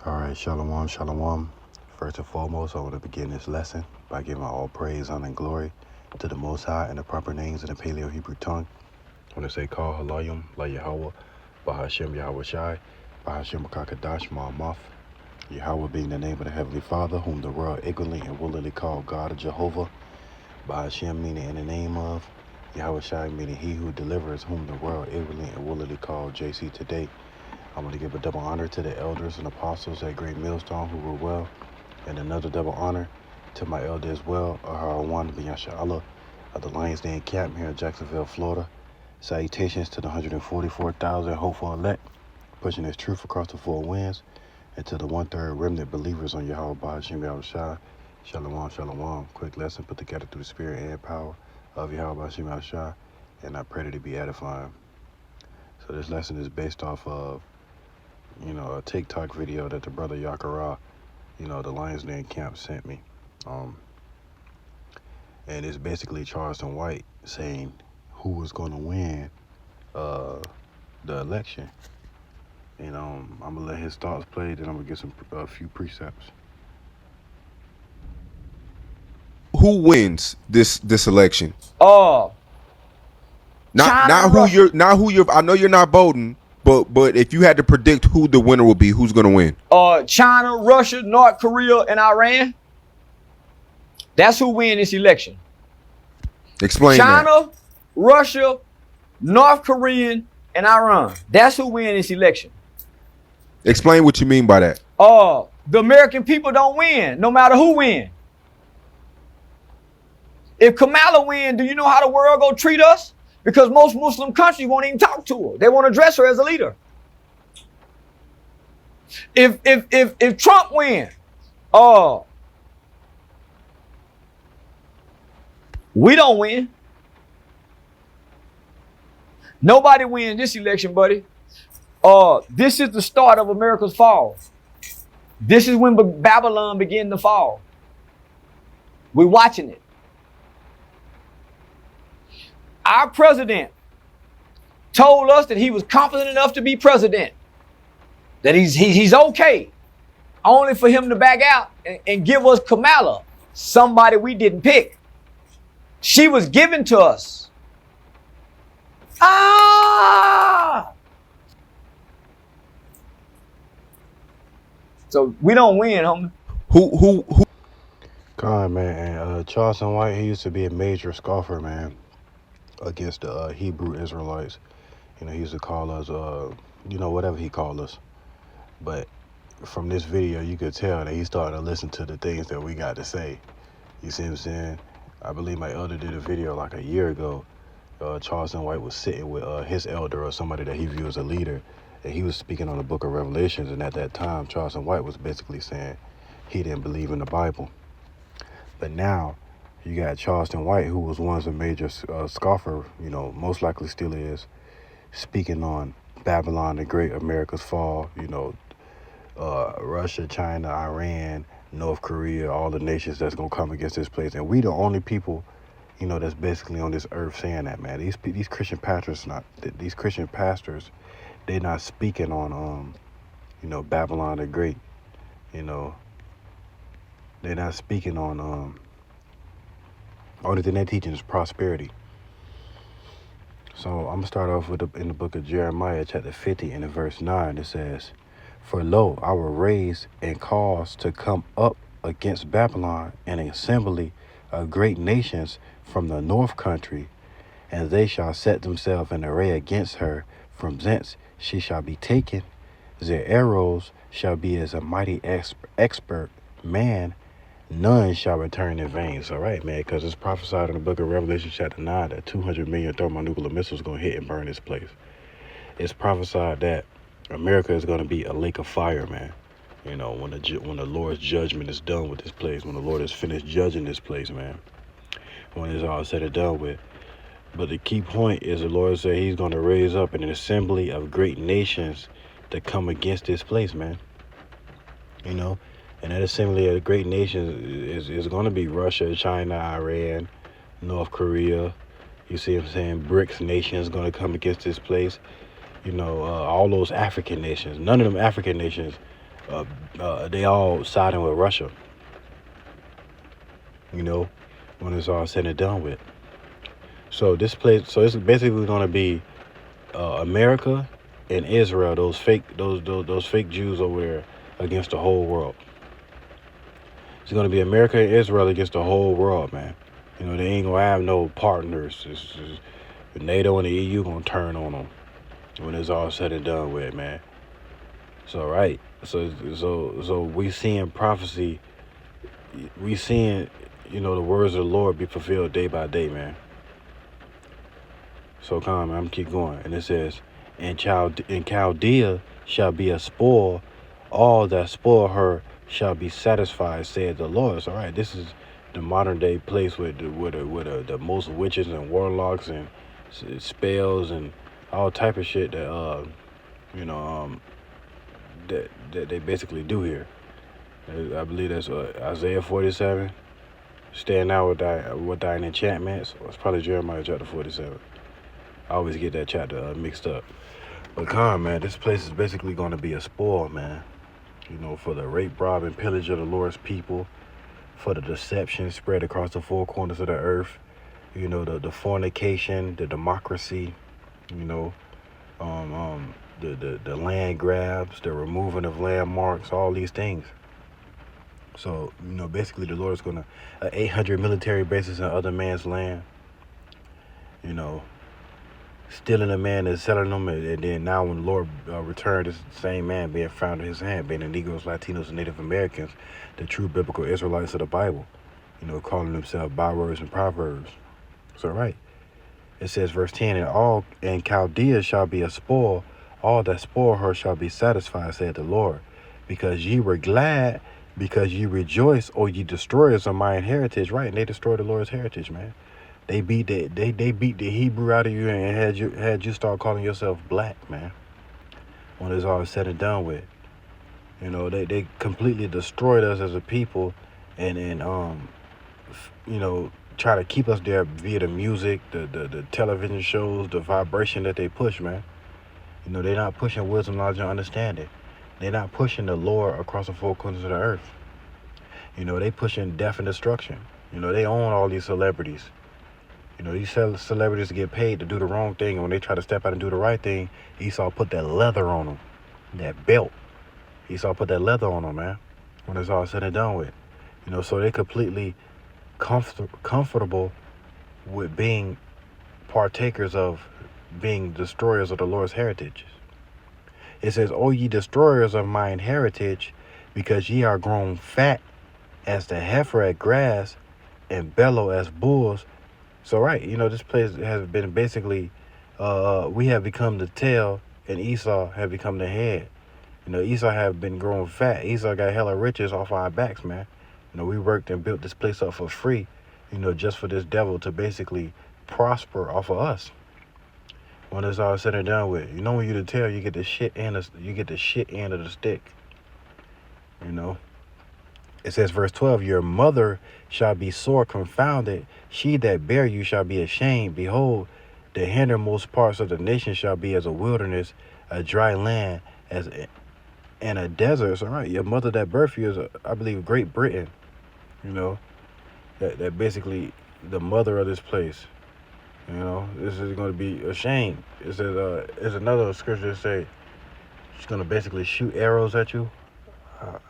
All right, shalom, shalom. First and foremost, I want to begin this lesson by giving all praise, honor, and glory to the Most High and the proper names in the Paleo Hebrew tongue. I want to say, Call Halayim, La Yahweh, Bahashem Yahweh Shai, Bahashem Kakadash Ma'amaf. Yahweh being the name of the Heavenly Father, whom the world ignorantly and willingly call God of Jehovah. Bahashem meaning in the name of. Yahweh Shai meaning he who delivers, whom the world ignorantly and willingly call JC today. I want to give a double honor to the elders and apostles at Great Millstone who were well, and another double honor to my elder as well, Aharawan bin Yasha'Allah of the Lions Den Camp here in Jacksonville, Florida. Salutations to the 144,000 hopeful elect, pushing this truth across the four winds, and to the one-third remnant believers on Yahweh Bahashim Yahweh Shai. Shalom, shalom. Quick lesson put together through the spirit and power of Yahweh Bahashim Yahweh Shai, and I pray that it be edifying. So this lesson is based off of a TikTok video that the brother Yakara, the Lions Den Camp sent me. And it's basically Charleston White saying who was going to win the election. And I'm going to let his thoughts play, then I'm going to get a few precepts. Who wins this election? China, Not who you're. I know you're not voting, but if you had to predict who the winner will be, who's going to win? China, Russia, North Korea, and Iran. That's who win this election. Explain China, that. Russia, North Korean, and Iran. That's who win this election. Explain what you mean by that. The American people don't win, no matter who win. If Kamala win, do you know how the world gonna treat us? Because most Muslim countries won't even talk to her. They won't address her as a leader. If Trump win, we don't win. Nobody wins this election, buddy. This is the start of America's fall. This is when Babylon began to fall. We're watching it. Our president told us that he was confident enough to be president, that he's okay, only for him to back out and give us Kamala, somebody we didn't pick. She was given to us. So we don't win, homie. Who? God, man, and Charleston White, he used to be a major scoffer, man, against the Hebrew Israelites. He used to call us, whatever he called us. But from this video, you could tell that he's starting to listen to the things that we got to say. You see what I'm saying? I believe my elder did a video like a year ago. Charleston White was sitting with his elder or somebody that he views as a leader, and he was speaking on the book of Revelations, and at that time, Charleston White was basically saying he didn't believe in the Bible. But now, you got Charleston White, who was once a major scoffer, most likely still is, speaking on Babylon the Great, America's fall, Russia, China, Iran, North Korea, all the nations that's going to come against this place. And we the only people, that's basically on this earth saying that, man. These Christian pastors, they're not speaking on, Babylon the Great, they're not speaking on, only thing they're teaching is prosperity. So I'm going to start off in the book of Jeremiah, chapter 50, and in verse 9, it says, "For lo, I will raise and cause to come up against Babylon an assembly of great nations from the north country, and they shall set themselves in array against her. From thence she shall be taken. Their arrows shall be as a mighty expert man. None shall return in vain." So, right, man, because it's prophesied in the book of Revelation chapter 9 that 200 million thermonuclear missiles going to hit and burn this place. It's prophesied that America is going to be a lake of fire, man. When the Lord's judgment is done with this place, when the Lord is finished judging this place, man, when it's all said and done with. But the key point is the Lord said he's going to raise up an assembly of great nations to come against this place, man. And that assembly of great nations is going to be Russia, China, Iran, North Korea. You see what I'm saying? BRICS nations going to come against this place. All those African nations. None of them African nations they all siding with Russia. You know, when it's all said and done with. So this place, so it's basically going to be America and Israel, those fake Jews over there against the whole world. It's going to be America and Israel against the whole world, man. You know, they ain't gonna have no partners. NATO and the EU gonna turn on them when it's all said and done with, man. So right, so we seeing prophecy, we seeing, you know, the words of the Lord be fulfilled day by day, man. So come, I'm keep going, and it says, and Chaldea shall be a spoil, all that spoil her shall be satisfied, said the Lord. So right, this is the modern day place with the most witches and warlocks and spells and all type of shit that you know that they basically do here. I believe that's Isaiah 47. Stand out with thine enchantments. It's probably Jeremiah chapter 47. I always get that chapter mixed up. But come, man, this place is basically going to be a spoil, man. You know, for the rape, rob, and pillage of the Lord's people, for the deception spread across the four corners of the earth. You know, the fornication, the democracy. You know, the land grabs, the removing of landmarks, all these things. So, you know, basically the Lord is going to 800 military bases in other man's land. You know, stealing a man and selling them, and then now when the Lord returned, this same man being found in his hand, being the Negroes, Latinos, and Native Americans, the true biblical Israelites of the Bible, you know, calling themselves bywords and proverbs. So right, it says verse 10, and Chaldea shall be a spoil, all that spoil her shall be satisfied, said the Lord, because ye were glad, because ye rejoice, O ye destroyers of mine heritage. Right, and they destroyed the Lord's heritage, man. They beat the Hebrew out of you and had you start calling yourself black, man. When it's all said and done with, you know, they completely destroyed us as a people, and you know, try to keep us there via the music, the television shows, the vibration that they push, man. You know, they're not pushing wisdom, knowledge, and understanding. They're not pushing the lore across the four corners of the earth. You know, they pushing death and destruction. You know, they own all these celebrities. You know, these celebrities get paid to do the wrong thing, and when they try to step out and do the right thing, Esau put that leather on them, that belt. Esau put that leather on them, man, when it's all said and done with. You know, so they completely comfortable with being partakers of being destroyers of the Lord's heritage. It says, O ye destroyers of mine heritage, because ye are grown fat as the heifer at grass and bellow as bulls. So right, you know, this place has been basically, we have become the tail and Esau have become the head. You know, Esau have been growing fat. Esau got hella riches off our backs, man. You know, we worked and built this place up for free, you know, just for this devil to basically prosper off of us. When it's all said and done with, you know, when you're the tail, you get the shit end of the stick. You know. It says, verse 12, your mother shall be sore confounded. She that bare you shall be ashamed. Behold, the hindermost parts of the nation shall be as a wilderness, a dry land, and a desert. So, right, your mother that birthed you is, I believe, Great Britain. You know, that basically the mother of this place. You know, this is going to be ashamed. It says, there's another scripture that say she's going to basically shoot arrows at you.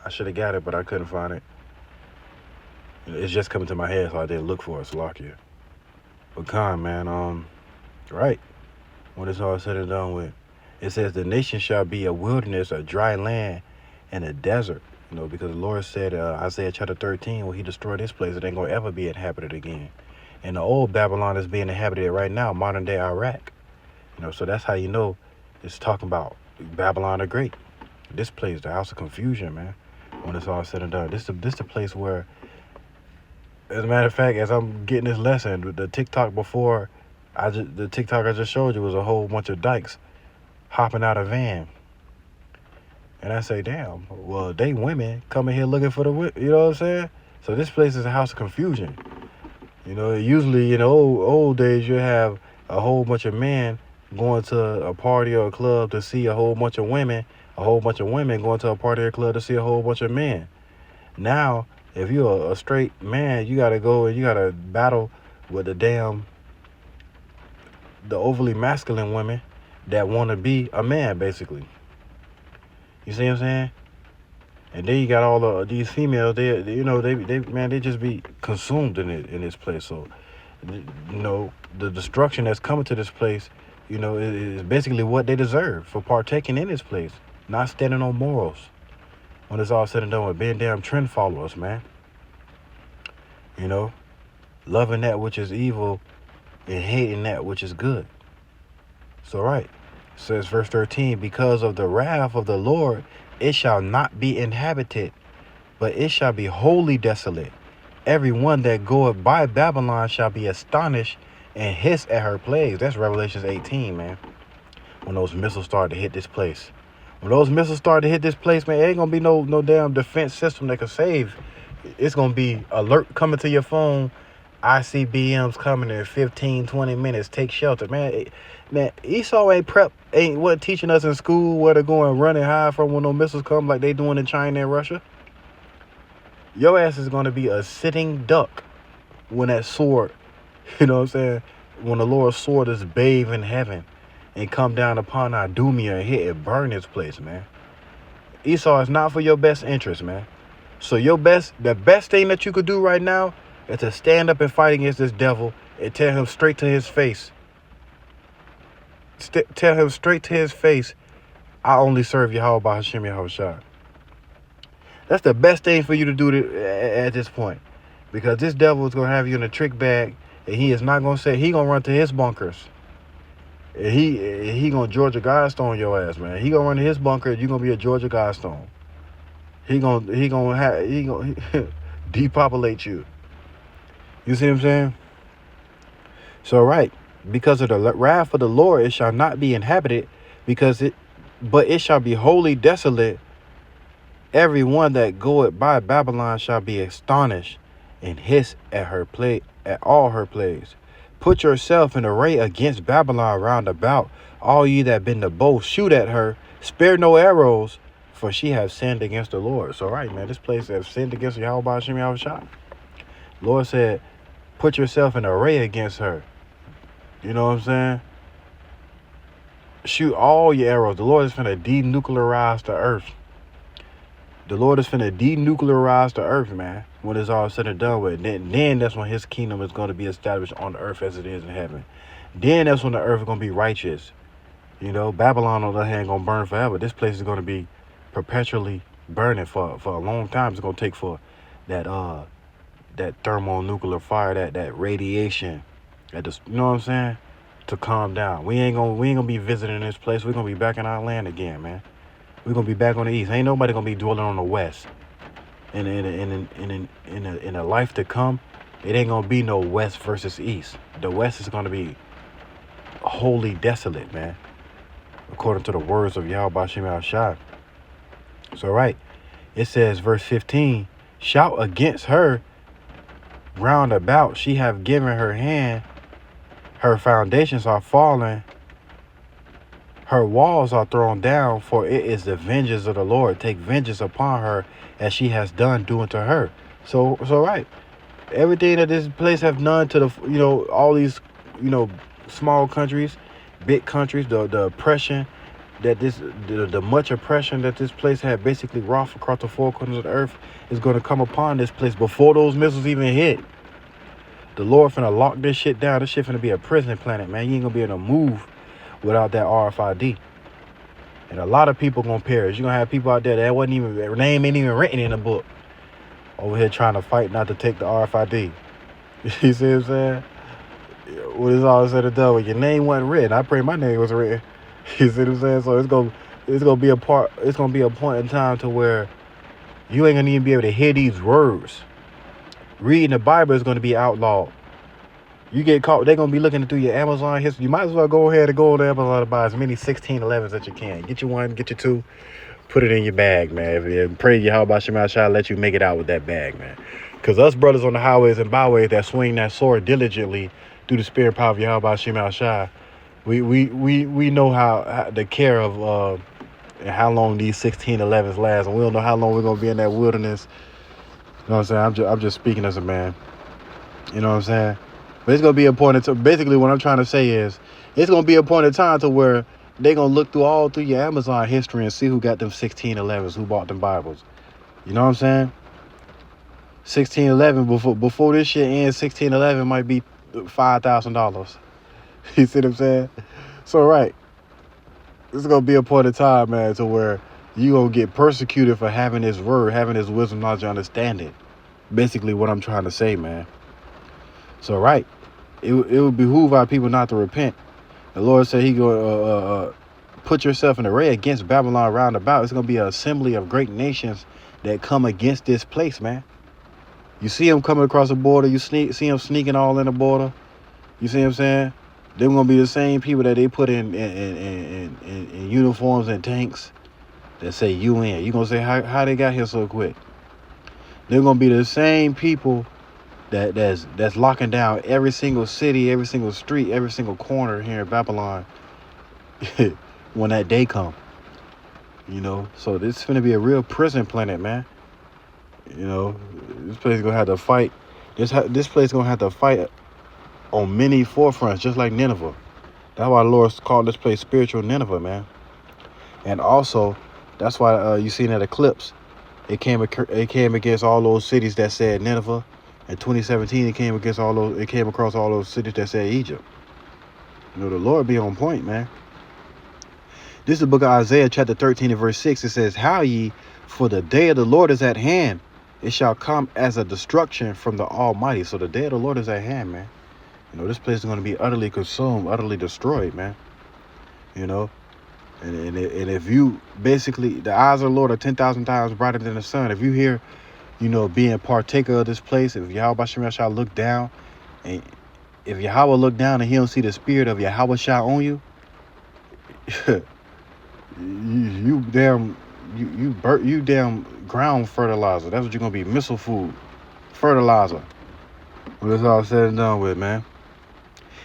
I should have got it, but I couldn't find it. It's just coming to my head, so I didn't look for it. Salakia. But Khan, man, right. When it's all said and done with, it says the nation shall be a wilderness, a dry land, and a desert. You know, because the Lord said, Isaiah chapter 13, when he destroyed this place, it ain't going to ever be inhabited again. And the old Babylon is being inhabited right now, modern day Iraq. You know, so that's how you know it's talking about Babylon the Great. This place, the house of confusion, man. When it's all said and done, this the place where, as a matter of fact, as I'm getting this lesson, the TikTok before, the TikTok I just showed you was a whole bunch of dykes hopping out of van, and I say, damn, well, they women coming here looking for you know what I'm saying? So this place is a house of confusion. You know, usually in the old days you have a whole bunch of men going to a party or a club to see a whole bunch of women a whole bunch of women going to a party or club to see a whole bunch of men. Now, if you're a straight man, you gotta go and you gotta battle with the overly masculine women that want to be a man, basically. You see what I'm saying? And then you got all these females. They just be consumed in this place. So, the destruction that's coming to this place, is basically what they deserve for partaking in this place, not standing on morals. When it's all said and done, with being damn trend followers, man. Loving that which is evil and hating that which is good. So right, says verse 13, because of the wrath of the Lord, it shall not be inhabited, but it shall be wholly desolate. Every one that goeth by Babylon shall be astonished and hiss at her plagues. That's Revelations 18, man. When those missiles start to hit this place. When those missiles start to hit this place, man, it ain't gonna be no damn defense system that can save. It's gonna be alert coming to your phone. ICBMs coming in 15, 20 minutes. Take shelter, man. Esau wasn't teaching us in school where to go and run and hide from when those missiles come like they doing in China and Russia. Your ass is gonna be a sitting duck when that sword, you know what I'm saying? When the Lord's sword is bathed in heaven and come down upon Idumea and hit and burn this place, man. Esau is not for your best interest, man. So the best thing that you could do right now is to stand up and fight against this devil and tell him straight to his face. Tell him straight to his face, I only serve Yahweh by Hashem Yahushua. That's the best thing for you to do at this point. Because this devil is going to have you in a trick bag, and he is not going to say, he going to run to his bunkers. And he going to Georgia Guidestone your ass, man. He going to run to his bunker, and you going to be a Georgia Guidestone. He going to depopulate you. You see what I'm saying? So, right. Because of the wrath of the Lord, it shall not be inhabited, but it shall be wholly desolate. Every one that goeth by Babylon shall be astonished and hiss at all her plagues. Put yourself in array against Babylon round about. All ye that bend the bow, shoot at her. Spare no arrows, for she have sinned against the Lord. So, right, man, this place has sinned against Yahweh Hashem Yahushua. Lord said, put yourself in array against her. You know what I'm saying? Shoot all your arrows. The Lord is finna denuclearize the earth. The Lord is finna denuclearize the earth, man. When it's all said and done with, then that's when his kingdom is going to be established on the earth as it is in heaven. Then that's when the earth is going to be righteous. Babylon on the other hand going to burn forever. This place is going to be perpetually burning for a long time. It's going to take for that thermonuclear fire, that radiation, you know what I'm saying, to calm down. We ain't gonna be visiting this place. We're gonna be back in our land again, man. We're gonna be back on the east. Ain't nobody gonna be dwelling on the west. In a life to come, it ain't gonna be no west versus east. The west is gonna be wholly desolate, man, according to the words of Yahweh Shem Shai. So right, it says verse 15, shout against her round about, she have given her hand, her foundations are fallen, her walls are thrown down, for it is the vengeance of the Lord. Take vengeance upon her as she has done doing to her. So right, everything that this place have done to all these small countries, big countries, the oppression that the much oppression that this place had basically wrought across the four corners of the earth is going to come upon this place before those missiles even hit. The Lord finna lock this shit down. This shit finna be a prison planet, man. You ain't gonna be able to move without that RFID. And a lot of people gonna perish. You're gonna have people out there that wasn't even, their name ain't even written in the book, over here trying to fight not to take the RFID. You see what I'm saying? When it's all said and done, when your name wasn't written, I pray my name was written. You see what I'm saying? So it's gonna be a point in time to where you ain't gonna even be able to hear these words. Reading the Bible is going to be outlawed. You get caught, they're going to be looking through your Amazon history. You might as well go ahead and go to Amazon and buy as many 1611s that you can. Get you one, get you two, put it in your bag, man. And pray Yahweh Shema Shai let you make it out with that bag, man. Because us brothers on the highways and byways that swing that sword diligently through the spirit and power of Yahweh Shema Shai, we know how the care of and how long these 1611s last. And we don't know how long we're gonna be in that wilderness. You know what I'm saying? I'm just speaking as a man. You know what I'm saying? But it's gonna be a point of time. Basically, what I'm trying to say is, it's gonna be a point of time to where they gonna look through your Amazon history and see who got them 1611s, who bought them Bibles. You know what I'm saying? 1611 before this shit ends, 1611 might be $5,000. You see what I'm saying? So right, this is gonna be a point of time, man, to where you gonna get persecuted for having this word, having this wisdom, knowledge, understanding. Basically, what I'm trying to say, man. So right, it would behoove our people not to repent. The Lord said He gonna put yourself in array against Babylon round about. It's gonna be an assembly of great nations that come against this place, man. You see them coming across the border. You see them sneaking all in the border. You see what I'm saying? They're gonna be the same people that they put in uniforms and tanks that say UN. You gonna say how they got here so quick? They're gonna be the same people that's locking down every single city, every single street, every single corner here in Babylon when that day come. You know, so this is gonna be a real prison planet, man. You know, this place is gonna have to fight. This place gonna have to fight on many forefronts, just like Nineveh. That's why the Lord called this place spiritual Nineveh, man. And also, that's why you seen that eclipse. It came against all those cities that said Nineveh. In 2017, it came across all those cities that said Egypt. You know, the Lord be on point, man. This is the book of Isaiah, chapter 13 and verse 6. It says, "How ye, for the day of the Lord is at hand. It shall come as a destruction from the Almighty." So the day of the Lord is at hand, man. You know, this place is going to be utterly consumed, utterly destroyed, man. You know, and if you basically, the eyes of the Lord are 10,000 times brighter than the sun. If you hear, you know, being a partaker of this place, if Yahweh shall look down, and if Yahweh look down and He don't see the spirit of Yahweh shall on you, you damn ground fertilizer. That's what you're gonna be, missile food, fertilizer. When it's all said and done with, man.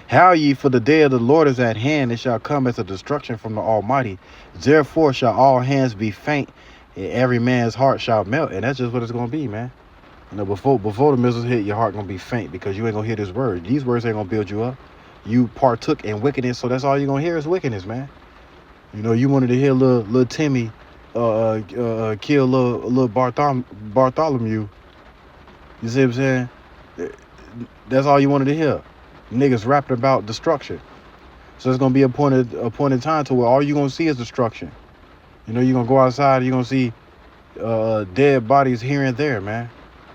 "How ye, for the day of the Lord is at hand, it shall come as a destruction from the Almighty. Therefore shall all hands be faint, and every man's heart shall melt." And that's just what it's gonna be, man. You know, before the missiles hit, your heart gonna be faint because you ain't gonna hear this word. These words ain't gonna build you up. You partook in wickedness, so that's all you're gonna hear is wickedness, man. You know, you wanted to hear little Timmy kill little Bartholomew. You see what I'm saying? That's all you wanted to hear. Niggas rapping about destruction. So it's gonna be a point in time to where all you gonna see is destruction. You know, you're gonna go outside, you're gonna see dead bodies here and there, man.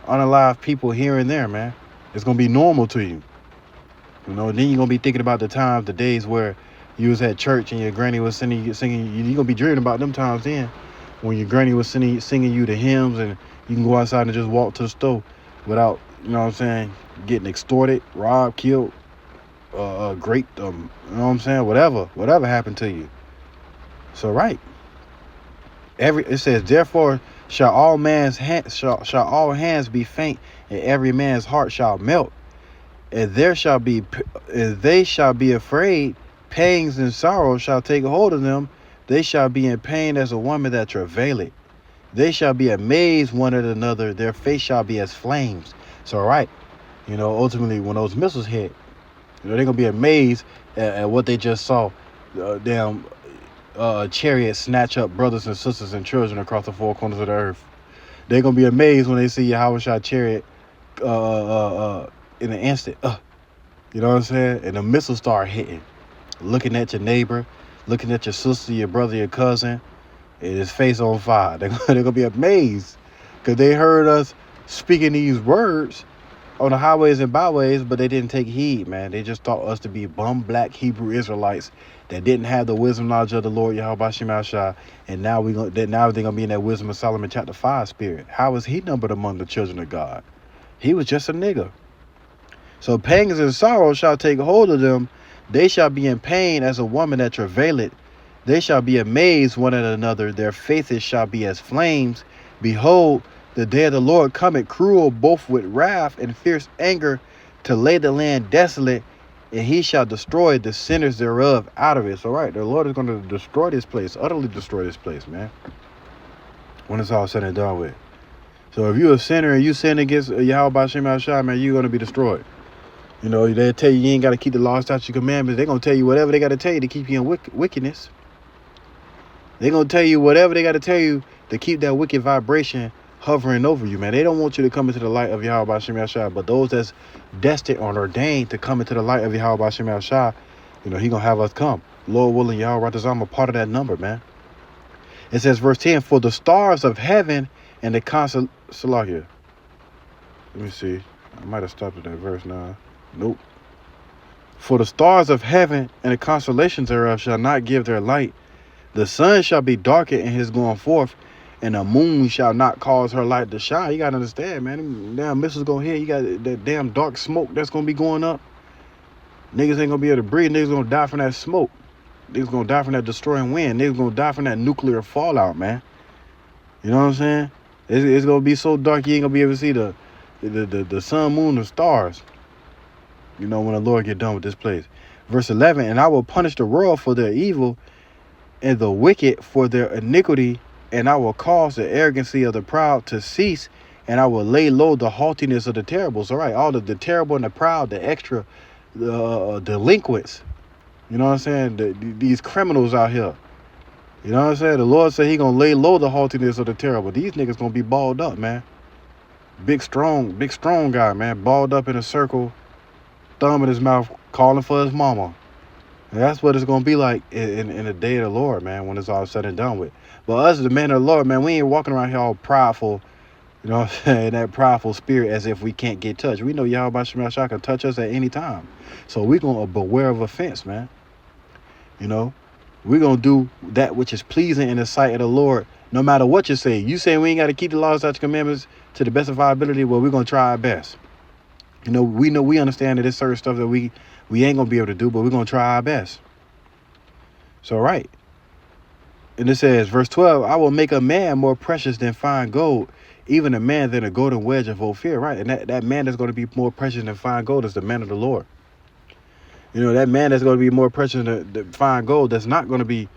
Unalive people here and there, man. It's gonna be normal to you. You know, then you're gonna be thinking about the days where you was at church and your granny was singing. You're gonna be dreaming about them times then, when your granny was singing you the hymns, and you can go outside and just walk to the store without, you know what I'm saying, getting extorted, robbed, killed, raped, you know what I'm saying, whatever happened to you. So right, it says, "Therefore shall all hands be faint, and every man's heart shall melt, and they shall be afraid. Pangs and sorrow shall take hold of them. They shall be in pain as a woman that travaileth. They shall be amazed one at another. Their face shall be as flames." So right, you know, ultimately when those missiles hit, you know, they're gonna be amazed at what they just saw. Chariots snatch up brothers and sisters and children across the four corners of the earth. They're gonna be amazed when they see Yahweh chariot in an instant. You know what I'm saying? And the missiles start hitting. Looking at your neighbor, looking at your sister, your brother, your cousin, and his face on fire. They're gonna be amazed because they heard us speaking these words on the highways and byways, but they didn't take heed, man. They just thought us to be bum black Hebrew Israelites that didn't have the wisdom knowledge of the Lord Yahweh Shemashah, and now they're gonna be in that wisdom of Solomon chapter 5 spirit. How was he numbered among the children of God? He was just a nigga. So pangs and sorrow shall take hold of them. They shall be in pain as a woman that travaileth. They shall be amazed one at another. Their faces shall be as flames. Behold, the day of the Lord cometh cruel, both with wrath and fierce anger, to lay the land desolate and he shall destroy the sinners thereof out of it. So right, the Lord is going to destroy this place, utterly destroy this place, man, when it's all said and done with. So if you're a sinner and you sin against Yahweh Shem Shai, man, you're going to be destroyed. You know, they'll tell you ain't got to keep the law, statutes, commandments. They're going to tell you whatever they got to tell you to keep you in wickedness. They're going to tell you whatever they got to tell you to keep that wicked vibration hovering over you, man. They don't want you to come into the light of Yahweh Shem Shai, but those that's destined or ordained to come into the light of Yahweh Shem Shai, you know, he going to have us come. Lord willing, Yahweh, I'm a part of that number, man. It says, verse 10, for the stars of heaven and the Salakia. Let me see. I might have stopped at that verse now. Nope. For the stars of heaven and the constellations thereof shall not give their light. The sun shall be darkened in his going forth, and the moon shall not cause her light to shine. You got to understand, man. Them damn missiles going to hit. You got that damn dark smoke that's going to be going up. Niggas ain't going to be able to breathe. Niggas going to die from that smoke. Niggas going to die from that destroying wind. Niggas going to die from that nuclear fallout, man. You know what I'm saying? It's going to be so dark you ain't going to be able to see the sun, moon, and stars. You know, when the Lord get done with this place. Verse 11, and I will punish the world for their evil and the wicked for their iniquity, and I will cause the arrogancy of the proud to cease, and I will lay low the haughtiness of the terrible. So, right, all the terrible and the proud, the extra delinquents. You know what I'm saying? These criminals out here. You know what I'm saying? The Lord said he going to lay low the haughtiness of the terrible. These niggas going to be balled up, man. Big, strong guy, man. Balled up in a circle, thumb in his mouth, calling for his mama. And that's what it's going to be like in the day of the Lord, man, when it's all said and done with. But us, the men of the Lord, man, we ain't walking around here all prideful, you know what I'm saying, that prideful spirit as if we can't get touched. We know Yahweh Shem Shai can touch us at any time. So we're going to beware of offense, man. You know, we're going to do that which is pleasing in the sight of the Lord, no matter what you say. You say we ain't got to keep the laws, statutes, commandments to the best of our ability. Well, we're going to try our best. You know, we understand that there's certain stuff that we ain't going to be able to do, but we're going to try our best. So, right. And it says, verse 12, I will make a man more precious than fine gold, even a man than a golden wedge of Ophir. Right. And that man that's going to be more precious than fine gold is the man of the Lord. You know, that man that's going to be more precious than the fine gold, that's not going to be,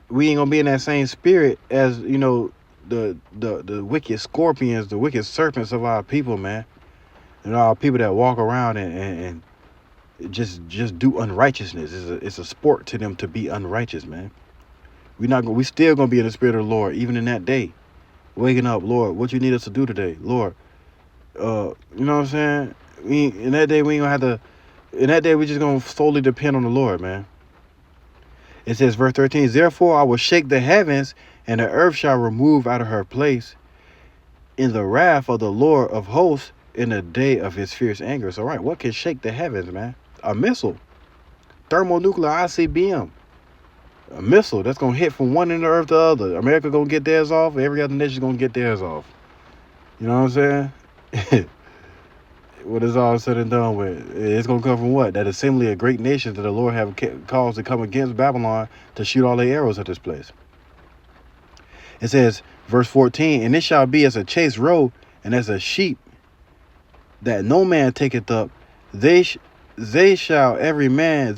we ain't going to be in that same spirit as, you know, the wicked scorpions, the wicked serpents of our people, man. You know, our people that walk around and just do unrighteousness. It's a sport to them to be unrighteous, man. We still going to be in the spirit of the Lord, even in that day. Waking up, Lord, what you need us to do today? Lord, you know what I'm saying? In that day, we ain't going to have to, in that day, we just going to solely depend on the Lord, man. It says, verse 13, therefore I will shake the heavens, and the earth shall remove out of her place in the wrath of the Lord of hosts in the day of his fierce anger. So, right, what can shake the heavens, man? A missile. Thermonuclear ICBM. A missile that's going to hit from one end of the earth to the other. America going to get theirs off. Every other nation going to get theirs off. You know what I'm saying? What is all said and done with, it's going to come from what? That assembly of great nations that the Lord have caused to come against Babylon to shoot all their arrows at this place. It says, verse 14, and it shall be as a chased roe and as a sheep that no man taketh up, then shall every man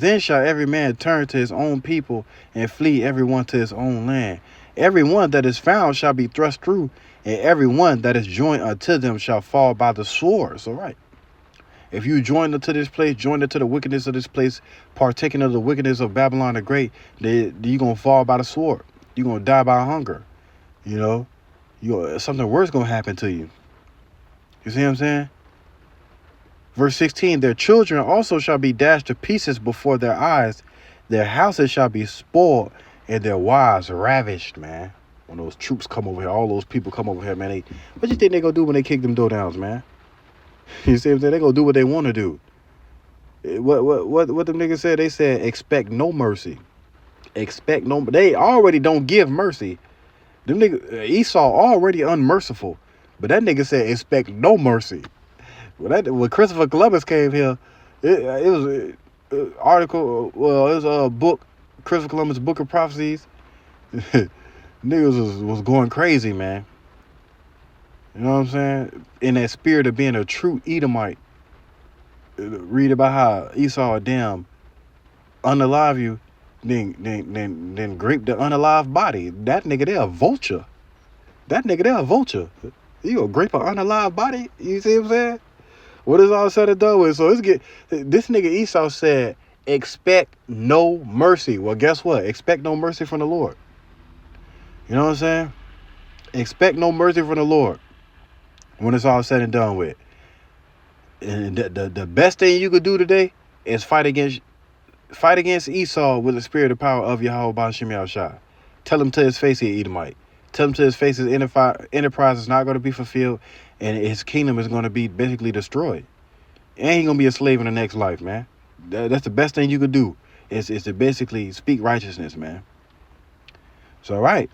turn to his own people and flee every one to his own land. Every one that is found shall be thrust through, and every one that is joined unto them shall fall by the sword. So, right. If you join into this place, join into the wickedness of this place, partaking of the wickedness of Babylon the Great, then you're going to fall by the sword. You're going to die by hunger. You know, something worse going to happen to you. You see what I'm saying? Verse 16, their children also shall be dashed to pieces before their eyes. Their houses shall be spoiled and their wives ravished, man. When those troops come over here, all those people come over here, man. What you think they going to do when they kick them door downs, man? You see what I'm saying? They going to do what they want to do. What them niggas said? They said, expect no mercy. Expect no, they already don't give mercy. Them niggas, Esau already unmerciful. But that nigga said, expect no mercy. When Christopher Columbus came here, it was an article, well, it was a book, Christopher Columbus' Book of Prophecies. Niggas was going crazy, man. You know what I'm saying? In that spirit of being a true Edomite. Read about how Esau damn unalive you, then grape the unalive body. That nigga there a vulture. That nigga there a vulture. You gonna grape an unalive body? You see what I'm saying? What is all said and done with? So this nigga Esau said, expect no mercy. Well, guess what? Expect no mercy from the Lord. You know what I'm saying? Expect no mercy from the Lord when it's all said and done with. And the best thing you could do today is fight against Esau with the spirit of power of Yahweh Ba'Shem Yahushua. Tell him to his face he Edomite. Tell him to his face his enterprise is not going to be fulfilled and his kingdom is going to be basically destroyed. And he's going to be a slave in the next life, man. That's the best thing you could do is to basically speak righteousness, man. So, all right.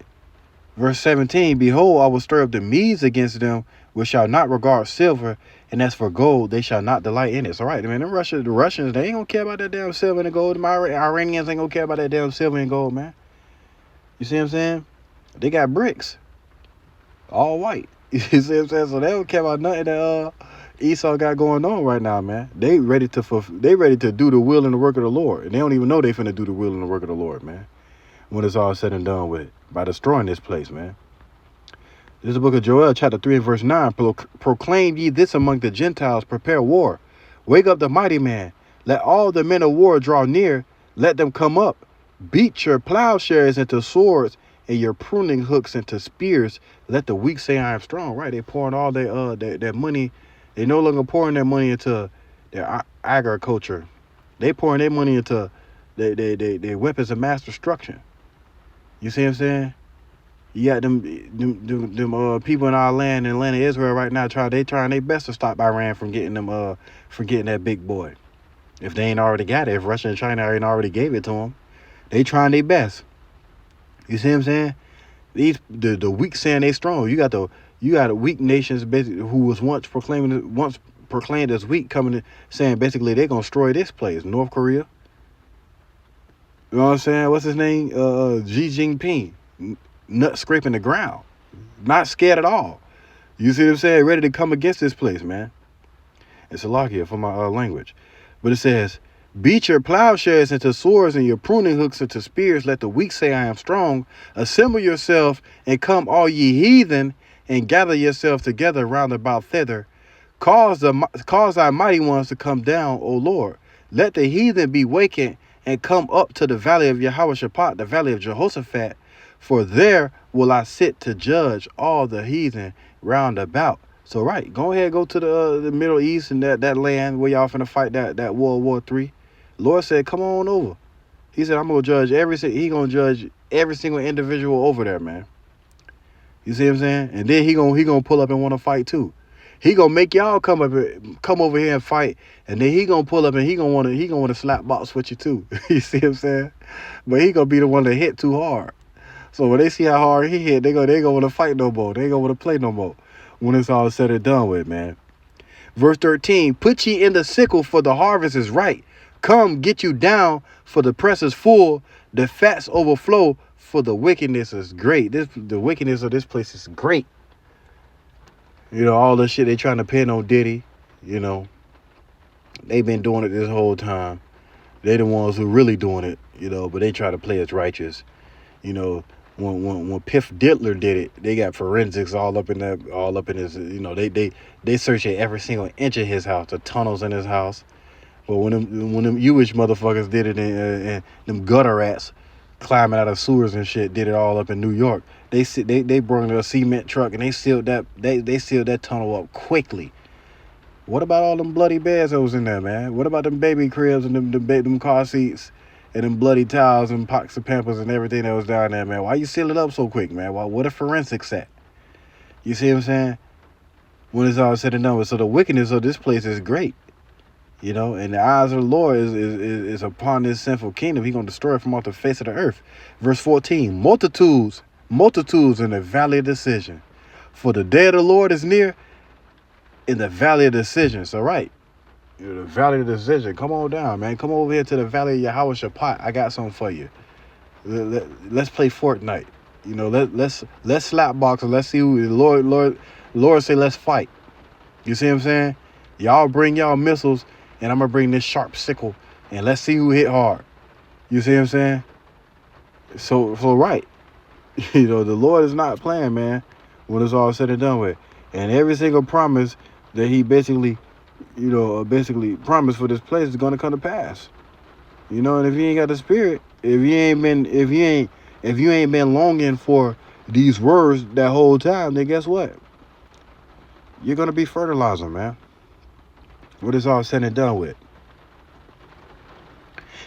Verse 17, behold, I will stir up the Medes against them, which shall not regard silver, and as for gold, they shall not delight in it. So, right, man, the Russians, they ain't going to care about that damn silver and gold. The Iranians ain't going to care about that damn silver and gold, man. You see what I'm saying? They got bricks. All white. You see what I'm saying? So they don't care about nothing that Esau got going on right now, man. They ready to do the will and the work of the Lord. And they don't even know they finna do the will and the work of the Lord, man. When it's all said and done with, by destroying this place, man. This is the book of Joel, chapter 3 and verse 9. Proclaim ye this among the Gentiles, prepare war. Wake up the mighty man. Let all the men of war draw near. Let them come up. Beat your plowshares into swords and your pruning hooks into spears. Let the weak say I am strong. Right? They pouring all their money. They no longer pouring their money into their agriculture. They pouring their money into their weapons of mass destruction. You see what I'm saying? You got them people in our land, in land of Israel right now, trying their best to stop Iran from getting that big boy. If they ain't already got it, if Russia and China ain't already gave it to them, they trying their best. You see what I'm saying? The weak saying they strong. You got the weak nations basically who was once proclaimed as weak coming in saying basically they're gonna destroy this place. North Korea. You know what I'm saying? What's his name? Xi Jinping. Nut scraping the ground. Not scared at all. You see what I'm saying? Ready to come against this place, man. It's a lock here for my language. But it says, beat your plowshares into swords and your pruning hooks into spears. Let the weak say I am strong. Assemble yourself and come all ye heathen and gather yourselves together round about thither. Cause thy mighty ones to come down, O Lord. Let the heathen be wakened and come up to the valley of Yahweh Shaphat, the valley of Jehoshaphat. For there will I sit to judge all the heathen round about. So right, go ahead, go to the Middle East and that land where y'all finna fight that World War III. Lord said, come on over. He said, I'm gonna judge he gonna judge every single individual over there, man. You see what I'm saying? And then he gonna pull up and want to fight too. He gonna make y'all come over here and fight, and then he gonna pull up and he gonna wanna slap box with you too. You see what I'm saying? But he gonna be the one that hit too hard. So when they see how hard he hit, they gonna want to fight no more. They gonna want to play no more when it's all said and done with, man. Verse 13, put ye in the sickle, for the harvest is ripe. Come, get you down, for the press is full. The fats overflow, for the wickedness is great. The wickedness of this place is great. You know, all the shit they trying to pin on Diddy, you know, they've been doing it this whole time. They the ones who really doing it, you know, but they try to play as righteous. You know, when Piff Dittler did it, they got forensics all up in his, you know, they searched every single inch of his house, the tunnels in his house. But when them Jewish motherfuckers did it, and them gutter rats climbing out of sewers and shit did it all up in New York, they brought a cement truck and they sealed that tunnel up quickly. What about all them bloody beds that was in there, man? What about them baby cribs and them car seats? And them bloody towels and pots of Pampers and everything that was down there, man. Why you seal it up so quick, man? What a forensics at? You see what I'm saying? When it's all said and done with. So the wickedness of this place is great. You know, and the eyes of the Lord is upon this sinful kingdom. He's going to destroy it from off the face of the earth. Verse 14, multitudes in the valley of decision. For the day of the Lord is near in the valley of decision. So right. The valley of decision. Come on down, man. Come over here to the valley of Yahweh Shaphat. I got something for you. Let's play Fortnite. You know, let's slap box and let's see who Lord say let's fight. You see what I'm saying? Y'all bring y'all missiles and I'm gonna bring this sharp sickle, and let's see who hit hard. You see what I'm saying? So right, you know, the Lord is not playing, man, when it's all said and done with. And every single promise that he basically, basically promised for this place is gonna come to pass. You know, and if you ain't got the spirit, if you ain't been longing for these words that whole time, then guess what? You're gonna be fertilizer, man. What is all said and done with.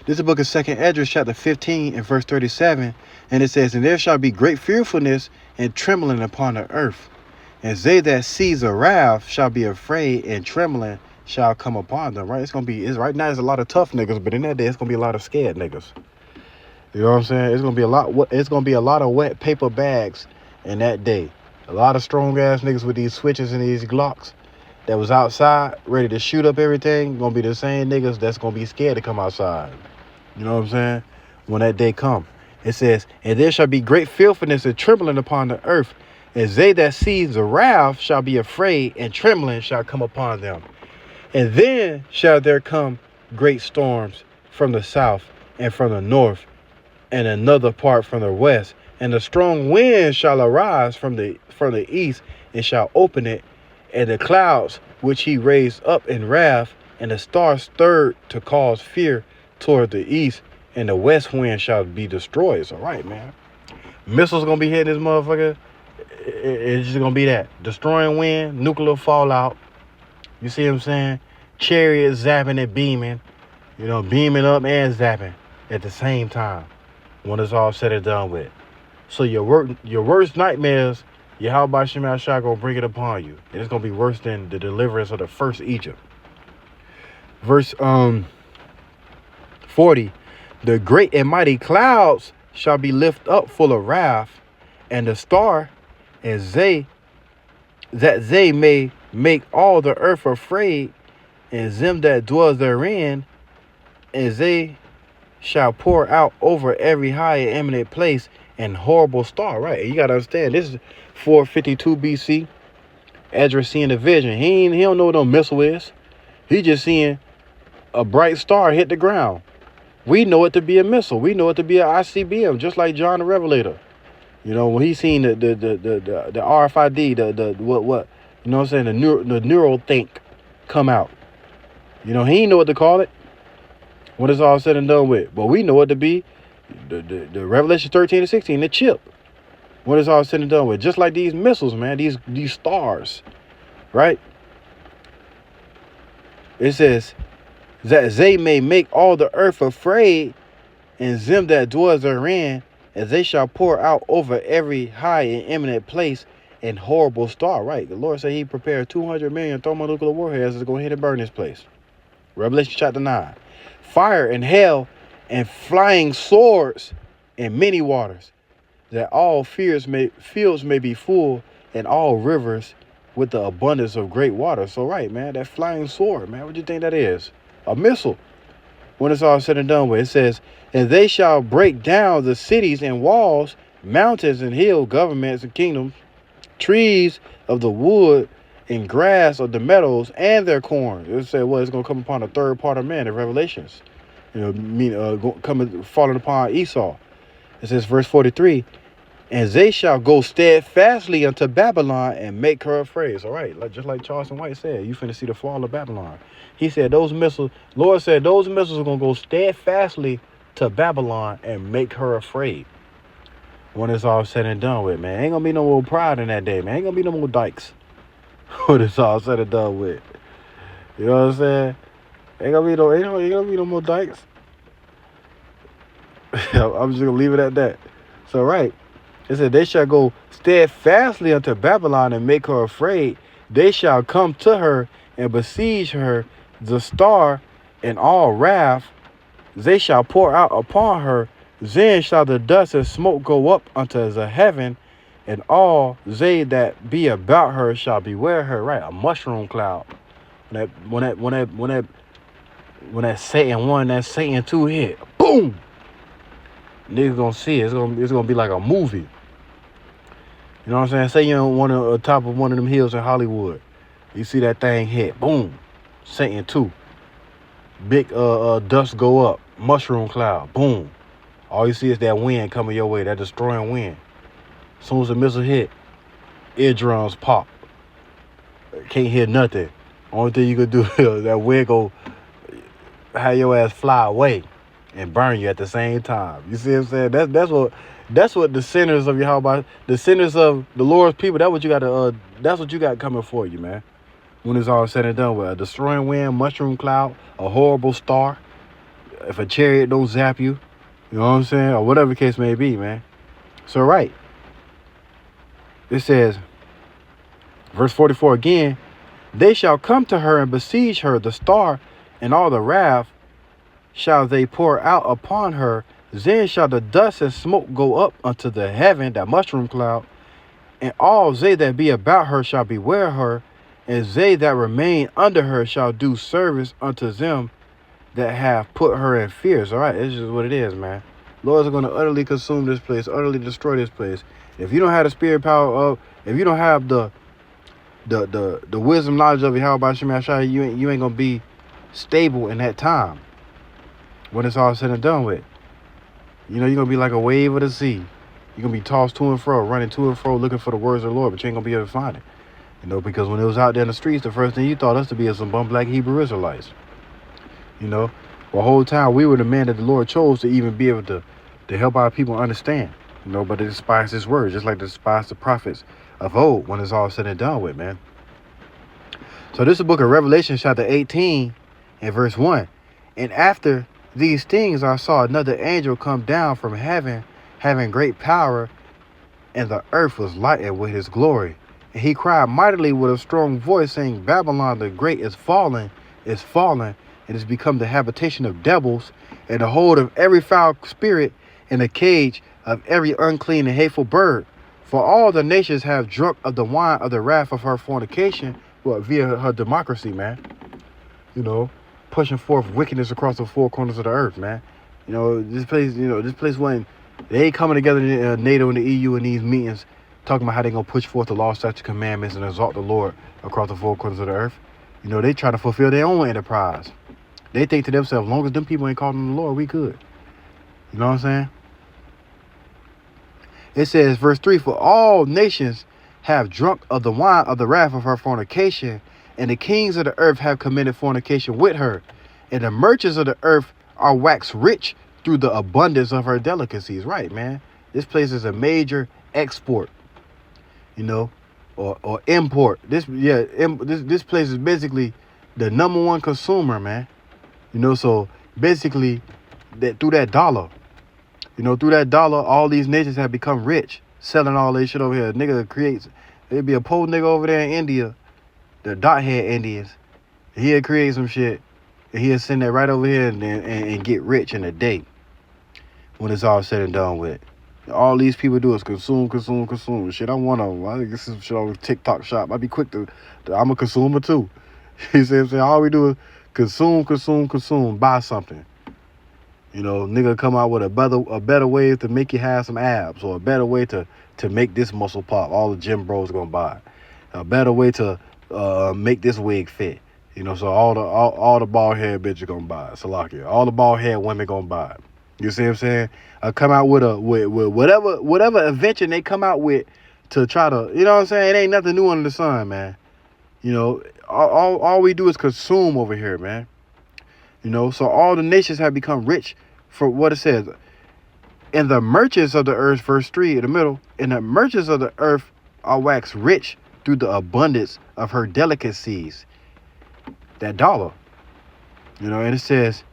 This is the book of 2nd Esdras, chapter 15 and verse 37, and it says, "And there shall be great fearfulness and trembling upon the earth, and they that seize a wrath shall be afraid, and trembling shall come upon them." Right? Right now there's a lot of tough niggas, but in that day it's gonna be a lot of scared niggas. You know what I'm saying? It's gonna be a lot of wet paper bags in that day. A lot of strong ass niggas with these switches and these Glocks that was outside ready to shoot up everything gonna be the same niggas that's gonna be scared to come outside. You know what I'm saying? When that day come, it says, "And there shall be great fearfulness and trembling upon the earth, as they that seize the wrath shall be afraid, and trembling shall come upon them. And then shall there come great storms from the south and from the north, and another part from the west, and a strong wind shall arise from the east, and shall open it, and the clouds which he raised up in wrath, and the stars stirred to cause fear toward the east, and the west wind shall be destroyed." It's all right, man. Missiles gonna be hitting this motherfucker. It's just gonna be that destroying wind, nuclear fallout. You see what I'm saying? Chariots zapping and beaming, beaming up and zapping at the same time when it's all said and done with. So your worst nightmares, Yahweh Shema Shah gonna bring it upon you, and it's gonna be worse than the deliverance of the first Egypt. Verse 40, "The great and mighty clouds shall be lifted up full of wrath, and the star, as they may make all the earth afraid, and them that dwell therein, as they shall pour out over every high and eminent place and horrible star." Right, you gotta understand, this is 452 BC. Esdras seeing the vision. He don't know what no missile is. He just seeing a bright star hit the ground. We know it to be a missile. We know it to be an ICBM, just like John the Revelator. When he seen the RFID, what you know what I'm saying, the neural think come out. He ain't know what to call it when it's all said and done with. But we know it to be the Revelation 13 and 16, the chip. When it's all said and done with. Just like these missiles, man, these stars, right? It says that they may make all the earth afraid, and them that dwell therein, as they shall pour out over every high and eminent place and horrible star. Right. The Lord said he prepared 200 million thermonuclear warheads that's going to hit and burn this place. Revelation chapter 9. "Fire and hell and flying swords and many waters, that all fields may be full, and all rivers with the abundance of great water." So right, man, that flying sword, man, what do you think that is? A missile. When it's all said and done with, it says, "And they shall break down the cities and walls, mountains and hills, governments and kingdoms, trees of the wood and grass of the meadows, and their corn." It said, well, it's going to come upon a third part of man in Revelations. Falling upon Esau. It says, verse 43, "And they shall go steadfastly unto Babylon and make her afraid." All right, just like Charleston White said, you finna see the fall of Babylon. He said those missiles, Lord said those missiles are gonna go steadfastly to Babylon and make her afraid. When it's all said and done with, man, ain't gonna be no more pride in that day, man. Ain't gonna be no more dykes. When it's all said and done with, you know what I'm saying? Ain't gonna be no more dykes. I'm just gonna leave it at that. So right. It said, "They shall go steadfastly unto Babylon and make her afraid. They shall come to her and besiege her, the star and all wrath. They shall pour out upon her. Then shall the dust and smoke go up unto the heaven, and all they that be about her shall beware her." Right, a mushroom cloud. When that Satan 1, that Satan 2 hit, boom. Niggas gonna see it. It's gonna be like a movie. You know what I'm saying? Say you're on top of one of them hills in Hollywood. You see that thing hit. Boom. Satan 2. Big dust go up, mushroom cloud, boom. All you see is that wind coming your way, that destroying wind. As soon as the missile hit, eardrums pop. Can't hear nothing. Only thing you could do is that wind go have your ass fly away and burn you at the same time. You see what I'm saying? That's what the sinners of Yahweh, the sinners of the Lord's people. That's what you got coming for you, man. When it's all said and done with a destroying wind, mushroom cloud, a horrible star. If a chariot don't zap you, you know what I'm saying, or whatever the case may be, man. So right. It says, verse 44 again, they shall come to her and besiege her, the star, and all the wrath shall they pour out upon her. Then shall the dust and smoke go up unto the heaven, that mushroom cloud, and all they that be about her shall beware her, and they that remain under her shall do service unto them that have put her in fears. All right, it's just what it is, man. Lord's going to utterly consume this place, utterly destroy this place. If you don't have the spirit power of, if you don't have the wisdom, knowledge of Yahweh Shema Shai, you ain't gonna be stable in that time when it's all said and done with. You know, you're gonna be like a wave of the sea. You're gonna be tossed to and fro, running to and fro, looking for the words of the Lord, but you ain't gonna be able to find it. You know, because when it was out there in the streets, the first thing you thought us to be is some bum black Hebrew Israelites. You know, the whole time we were the men that the Lord chose to even be able to help our people understand. You know, but they despise his word, just like they despise the prophets of old when it's all said and done with, man. So this is the book of Revelation, chapter 18 and verse 1. And after these things I saw another angel come down from heaven, having great power, and the earth was lightened with his glory. And he cried mightily with a strong voice, saying, Babylon the great is fallen, and is become the habitation of devils, and the hold of every foul spirit, and the cage of every unclean and hateful bird. For all the nations have drunk of the wine of the wrath of her fornication, via her democracy, man. You know, pushing forth wickedness across the four corners of the earth, man. You know, this place wasn't, they ain't coming together in NATO and the EU in these meetings talking about how they gonna push forth the law, statutes, commandments, and exalt the Lord across the four corners of the earth. You know, they try to fulfill their own enterprise. They think to themselves, as long as them people ain't calling the Lord, we good. You know what I'm saying? It says, verse 3, for all nations have drunk of the wine of the wrath of her fornication, and the kings of the earth have committed fornication with her, and the merchants of the earth are waxed rich through the abundance of her delicacies. Right, man. This place is a major export, you know, or import. This place is basically the number one consumer, man. You know, so basically that through that dollar, all these nations have become rich, selling all this shit over here. Nigga creates, there'd be a poor nigga over there in India, the dot head Indians. He'll create some shit, and he'll send that right over here and get rich in a day when it's all said and done with. All these people do is consume. Shit, I'm one of them. I think this is shit on TikTok shop. I'd be quick to I'm a consumer too. You see what I'm saying? All we do is consume, buy something. You know, nigga come out with a better way to make you have some abs, or a better way to make this muscle pop. All the gym bros gonna buy it. A better way to make this wig fit. You know, so all the bald head bitches gonna buy it. Salakia. All the bald head women gonna buy it. You see what I'm saying? Come out with whatever invention they come out with to try to, you know what I'm saying? It ain't nothing new under the sun, man. You know, all we do is consume over here, man. You know, so all the nations have become rich for what it says. And the merchants of the earth, verse 3 in the middle, and the merchants of the earth are waxed rich through the abundance of her delicacies. That dollar. You know, and it says,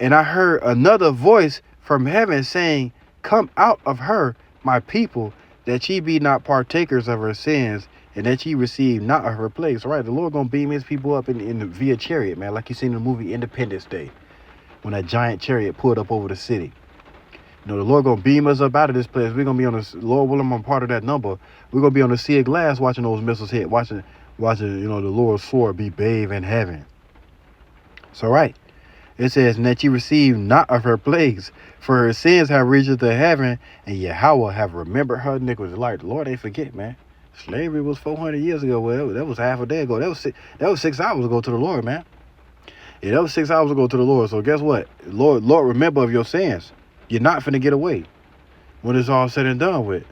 and I heard another voice from heaven saying, come out of her, my people, that ye be not partakers of her sins, and that ye receive not of her plagues. All right, the Lord gonna beam his people up via chariot, man, like you seen in the movie Independence Day, when that giant chariot pulled up over the city. You know, the Lord gonna beam us up out of this place. We're gonna be on this, Lord willing, I'm part of that number. We're gonna be on the sea of glass watching those missiles hit, watching, you know, the Lord's sword be bathed in heaven. So right. It says, and that ye receive not of her plagues, for her sins have reached to heaven, and Yahweh have remembered her iniquities. Like the Lord ain't forget, man. Slavery was 400 years ago. Well, that was half a day ago. That was 6 hours ago to the Lord, man. Yeah, that was 6 hours ago to the Lord. So guess what? Lord, remember of your sins. You're not finna get away when it's all said and done with.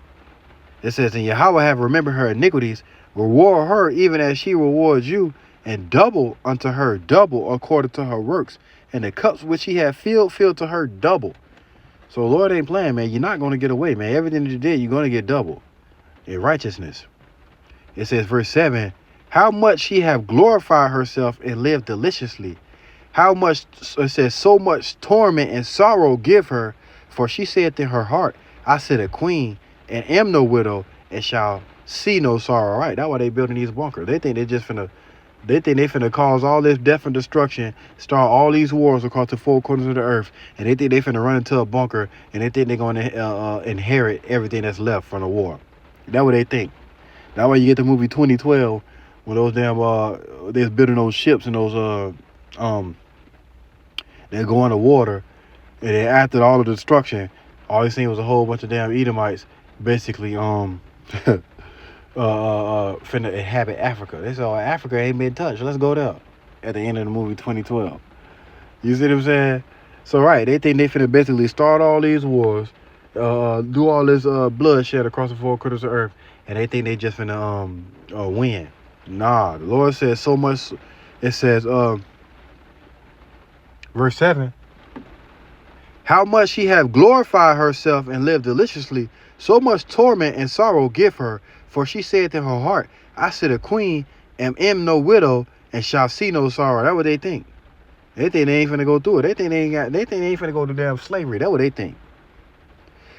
It says, and Yahweh have remembered her iniquities, reward her even as she rewards you, and double unto her double according to her works. And the cups which he had filled to her double. So Lord ain't playing, man. You're not going to get away, man. Everything that you did, you're going to get double in righteousness. It says, verse 7, how much she have glorified herself and lived deliciously. How much, it says, so much torment and sorrow give her, for she saith in her heart, I sit a queen, and am no widow, and shall see no sorrow. Right, that's why they building these bunkers. They think they finna cause all this death and destruction, start all these wars across the four corners of the earth, and they think they finna run into a bunker, and they think they're gonna inherit everything that's left from the war. That's what they think. That's why you get the movie 2012, when those damn they're building those ships and those they go underwater, and then after all the destruction, all they seen was a whole bunch of damn Edomites, basically finna inhabit Africa. They said, oh, Africa ain't been touched. Let's go there. At the end of the movie 2012. You see what I'm saying? So right, they think they finna basically start all these wars, do all this bloodshed across the four corners of earth, and they think they just finna win. Nah, the Lord says so much. It says verse 7, how much she have glorified herself and lived deliciously, so much torment and sorrow give her, for she saith in her heart, I sit a queen, and am no widow, and shall see no sorrow. That's what they think. They think they ain't finna go through it. They think they ain't finna go to damn slavery. That's what they think.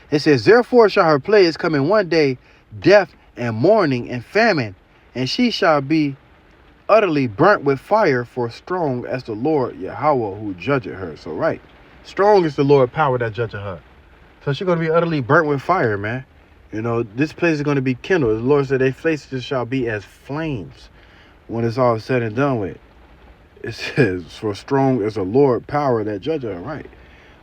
It says, therefore shall her plagues come in one day, death and mourning and famine, and she shall be utterly burnt with fire, for strong as the Lord Yahweh who judgeth her. So right, strong is the Lord power that judgeth her. So she's gonna be utterly burnt with fire, man. You know, this place is gonna be kindled. The Lord said, their faces shall be as flames when it's all said and done with. It says, for strong is the Lord power that judgeth her. Right,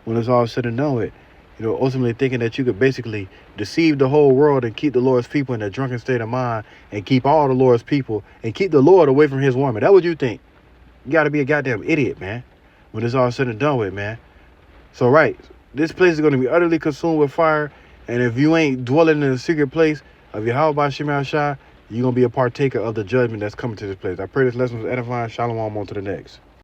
when it's all said and done with. You know, ultimately thinking that you could basically deceive the whole world and keep the Lord's people in a drunken state of mind, and keep all the Lord's people and keep the Lord away from his woman. That's what you think. You got to be a goddamn idiot, man, when it's all said and done with, man. So, right, this place is going to be utterly consumed with fire, and if you ain't dwelling in the secret place of Yahweh Shemel Shai, you're going to be a partaker of the judgment that's coming to this place. I pray this lesson was edifying. Shalom, on to the next.